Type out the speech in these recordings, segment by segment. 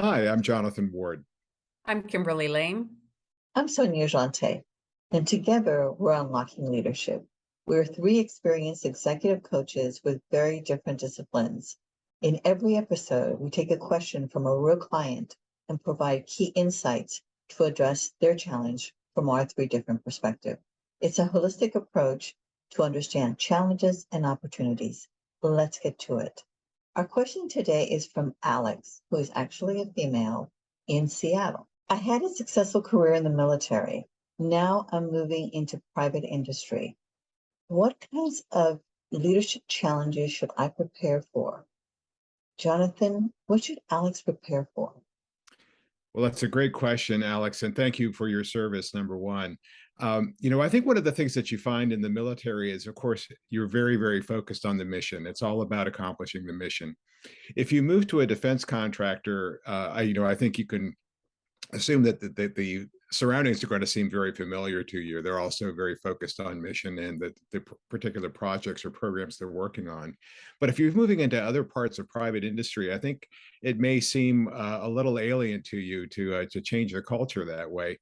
Hi, I'm Jonathan Ward. I'm Kimberly Lane. I'm Sonia, and together we're unlocking leadership. We're three experienced executive coaches with very different disciplines. In every episode, we take a question from a real client and provide key insights to address their challenge from our three different perspectives. It's a holistic approach to understand challenges and opportunities. Let's get to it. Our question today is from Alex, who is actually a female in Seattle. I had a successful career in the military. Now I'm moving into private industry. What kinds of leadership challenges should I prepare for? Jonathan, what should Alex prepare for? Well, that's a great question, Alex, and thank you for your service, number one. I think one of the things that you find in the military is, of course, you're very, very focused on the mission. It's all about accomplishing the mission. If you move to a defense contractor, I think you can assume that the surroundings are going to seem very familiar to you. They're also very focused on mission and the particular projects or programs they're working on. But if you're moving into other parts of private industry, I think it may seem a little alien to you to change the culture that way.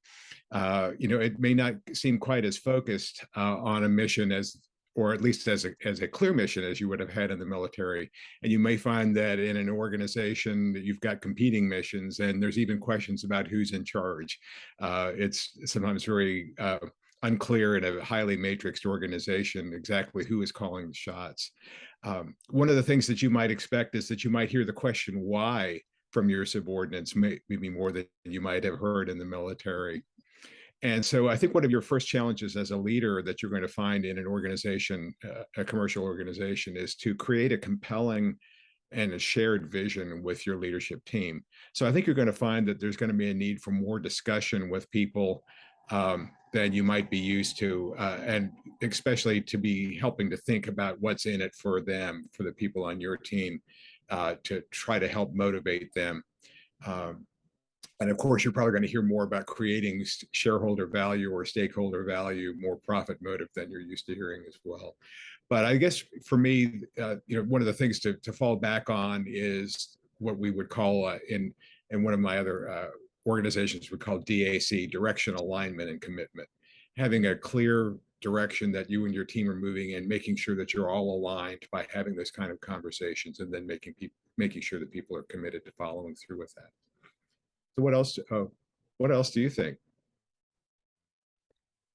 It may not seem quite as focused on a mission as or at least as a clear mission as you would have had in the military. And you may find that in an organization that you've got competing missions, and there's even questions about who's in charge. It's sometimes very unclear in a highly matrixed organization exactly who is calling the shots. One of the things that you might expect is that you might hear the question why from your subordinates, maybe more than you might have heard in the military. And so I think one of your first challenges as a leader that you're going to find in an organization, a commercial organization, is to create a compelling and a shared vision with your leadership team. So I think you're going to find that there's going to be a need for more discussion with people than you might be used to, and especially to be helping to think about what's in it for them, for the people on your team, to try to help motivate them. And of course, you're probably going to hear more about creating shareholder value or stakeholder value, more profit motive than you're used to hearing as well. But I guess for me, one of the things to fall back on is what we would call in one of my other organizations we call DAC, direction, alignment, and commitment. Having a clear direction that you and your team are moving in, making sure that you're all aligned by having those kind of conversations, and then making sure that people are committed to following through with that. So what else do you think?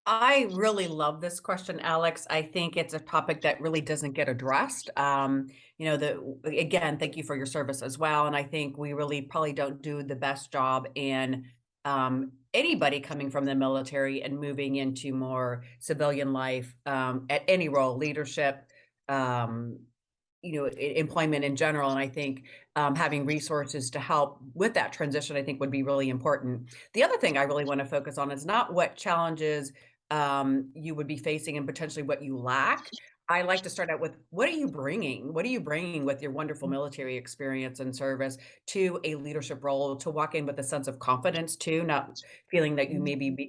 I really love this question, Alex. I think it's a topic that really doesn't get addressed. Again, thank you for your service as well. And I think we really probably don't do the best job in anybody coming from the military and moving into more civilian life at any role, leadership, employment in general. And I think having resources to help with that transition, I think would be really important. The other thing I really want to focus on is not what challenges you would be facing and potentially what you lack. I like to start out with what are you bringing? What are you bringing with your wonderful military experience and service to a leadership role to walk in with a sense of confidence too, not feeling that you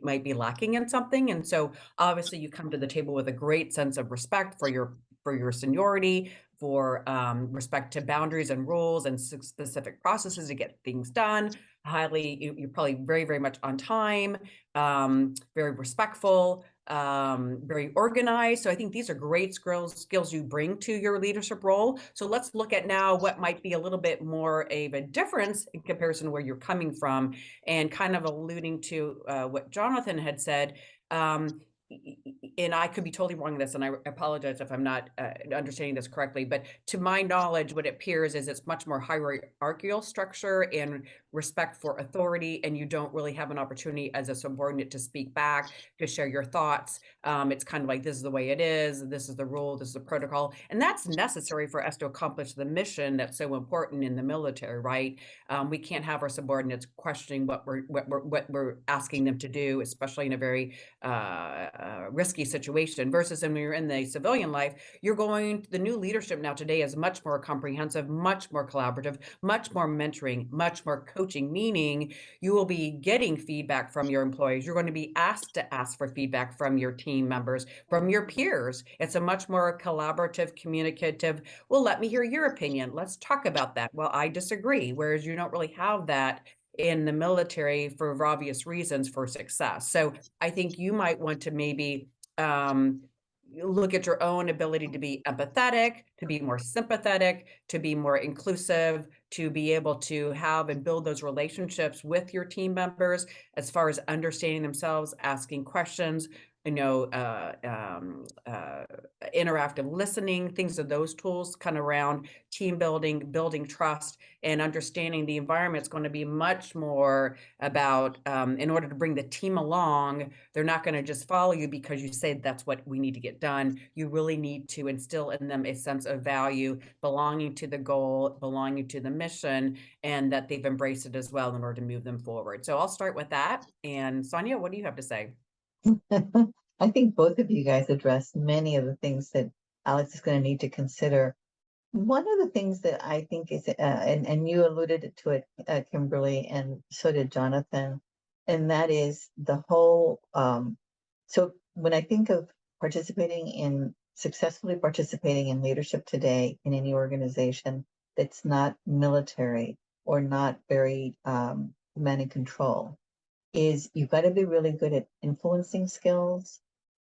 might be lacking in something. And so obviously you come to the table with a great sense of respect for your seniority, for respect to boundaries and rules and specific processes to get things done. You're probably very, very much on time, very respectful, very organized. So I think these are great skills you bring to your leadership role. So let's look at now what might be a little bit more of a difference in comparison to where you're coming from, and kind of alluding to what Jonathan had said. And I could be totally wrong in this, and I apologize if I'm not understanding this correctly, but to my knowledge, what it appears is it's much more hierarchical structure and respect for authority, and you don't really have an opportunity as a subordinate to speak back, to share your thoughts. It's kind of like, this is the way it is, this is the rule, this is the protocol, and that's necessary for us to accomplish the mission that's so important in the military, right? We can't have our subordinates questioning what we're asking them to do, especially in a very risky situation versus when you're in the civilian life, the new leadership now today is much more comprehensive, much more collaborative, much more mentoring, much more coaching, meaning you will be getting feedback from your employees. You're going to be asked to ask for feedback from your team members, from your peers. It's a much more collaborative, communicative, well, let me hear your opinion. Let's talk about that. Well, I disagree. Whereas you don't really have that in the military for obvious reasons for success. So I think you might want to maybe look at your own ability to be empathetic, to be more sympathetic, to be more inclusive, to be able to have and build those relationships with your team members as far as understanding themselves, asking questions, you know, interactive listening, things of those tools kind of around team building, building trust, and understanding the environment's going to be much more about, in order to bring the team along, they're not going to just follow you because you say that's what we need to get done. You really need to instill in them a sense of value, belonging to the goal, belonging to the mission, and that they've embraced it as well in order to move them forward. So I'll start with that. And Sonia, what do you have to say? I think both of you guys addressed many of the things that Alex is going to need to consider. One of the things that I think is, and you alluded to it, Kimberly, and so did Jonathan, and that is the whole. So when I think of successfully participating in leadership today in any organization that's not military or not very command and control, is you've got to be really good at influencing skills,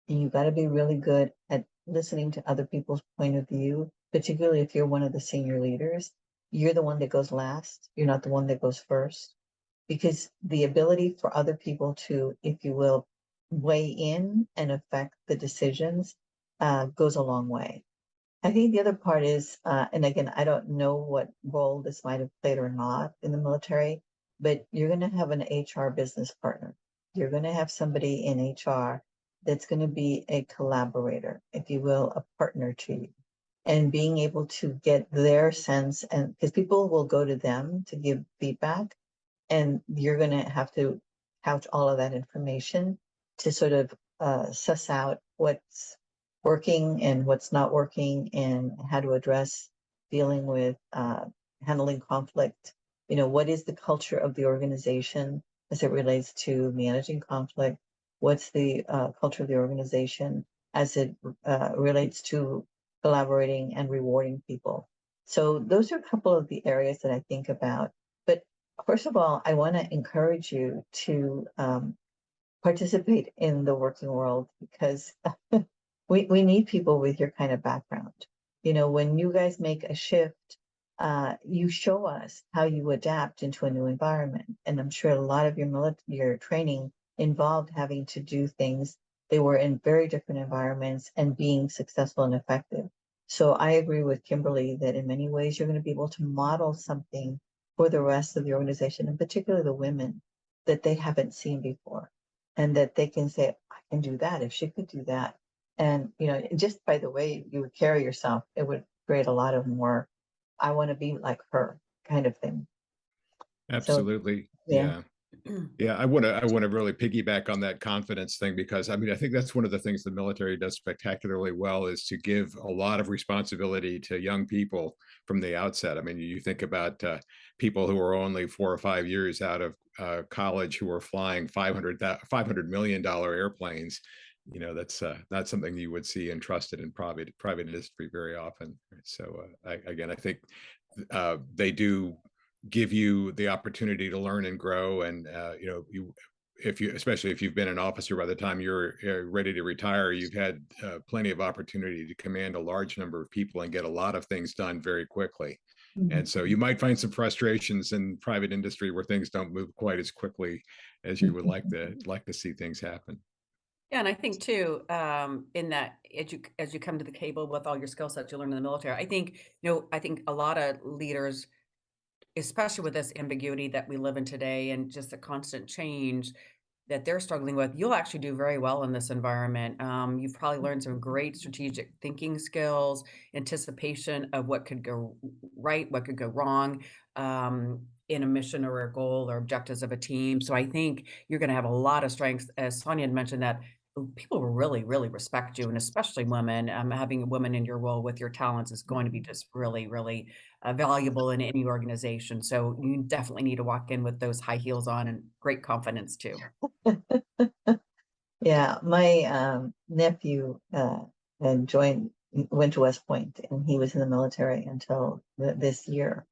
and you've got to be really good at listening to other people's point of view, particularly if you're one of the senior leaders. You're the one that goes last, you're not the one that goes first, because the ability for other people to, if you will, weigh in and affect the decisions goes a long way. I think the other part is, and again, I don't know what role this might have played or not in the military, but you're going to have an HR business partner. You're going to have somebody in HR that's going to be a collaborator, if you will, a partner to you. And being able to get their sense, and because people will go to them to give feedback, and you're going to have to couch all of that information to sort of suss out what's working and what's not working, and how to address dealing with handling conflict. You know, what is the culture of the organization as it relates to managing conflict? What's the culture of the organization as it relates to collaborating and rewarding people? So those are a couple of the areas that I think about. But first of all, I want to encourage you to participate in the working world, because we need people with your kind of background. You know, when you guys make a shift, you show us how you adapt into a new environment. And I'm sure a lot of your training involved having to do things. They were in very different environments and being successful and effective. So I agree with Kimberly that in many ways you're going to be able to model something for the rest of the organization, and particularly the women, that they haven't seen before, and that they can say, I can do that if she could do that. And, you know, just by the way you would carry yourself, it would create a lot of more, I want to be like her kind of thing. So, Absolutely. yeah. Yeah. Yeah, I want to really piggyback on that confidence thing, because I mean, I think that's one of the things the military does spectacularly well, is to give a lot of responsibility to young people from the outset. I mean, you think about people who are only 4 or 5 years out of college, who are flying $500 million airplanes. You know, that's not something you would see entrusted in private industry very often. So again, I think they do give you the opportunity to learn and grow. And you know, especially if you've been an officer, by the time you're ready to retire, you've had plenty of opportunity to command a large number of people and get a lot of things done very quickly. And so you might find some frustrations in private industry where things don't move quite as quickly as you would like to see things happen. Yeah, and I think too, in that as you come to the table with all your skill sets you learn in the military, I think, I think a lot of leaders, especially with this ambiguity that we live in today and just the constant change that they're struggling with, you'll actually do very well in this environment. You've probably learned some great strategic thinking skills, anticipation of what could go right, what could go wrong, in a mission or a goal or objectives of a team. So I think you're going to have a lot of strengths, as Sonia had mentioned, that people will really, really respect you, and especially women. Having a woman in your role with your talents is going to be just really, really valuable in any organization. So you definitely need to walk in with those high heels on and great confidence too. Yeah, my nephew and went to West Point, and he was in the military until this year.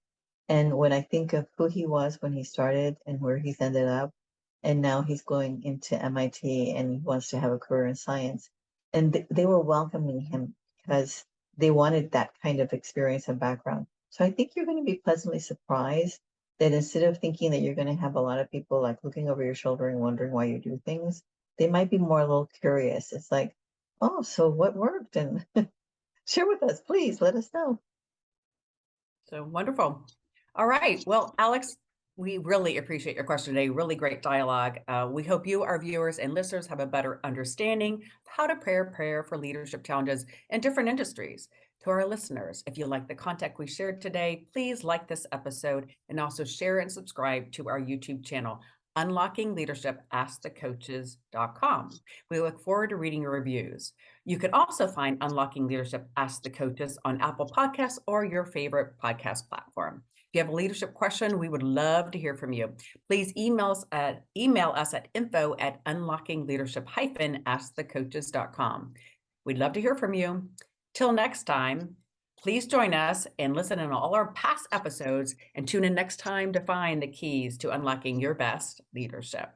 And when I think of who he was when he started and where he's ended up, and now he's going into MIT and he wants to have a career in science, and they were welcoming him because they wanted that kind of experience and background. So I think you're going to be pleasantly surprised that instead of thinking that you're going to have a lot of people like looking over your shoulder and wondering why you do things, they might be more a little curious. It's like, oh, so what worked? And share with us, please. Let us know. So wonderful. All right. Well, Alex, we really appreciate your question today. Really great dialogue. We hope you, our viewers and listeners, have a better understanding of how to prepare for leadership challenges in different industries. To our listeners, if you like the content we shared today, please like this episode and also share and subscribe to our YouTube channel, Unlocking Leadership, AskTheCoaches.com. We look forward to reading your reviews. You can also find Unlocking Leadership Ask the Coaches on Apple Podcasts or your favorite podcast platform. If you have a leadership question, we would love to hear from you. Please email us at info@unlockingleadership-askthecoaches.com. We'd love to hear from you. Till next time, please join us and listen in all our past episodes and tune in next time to find the keys to unlocking your best leadership.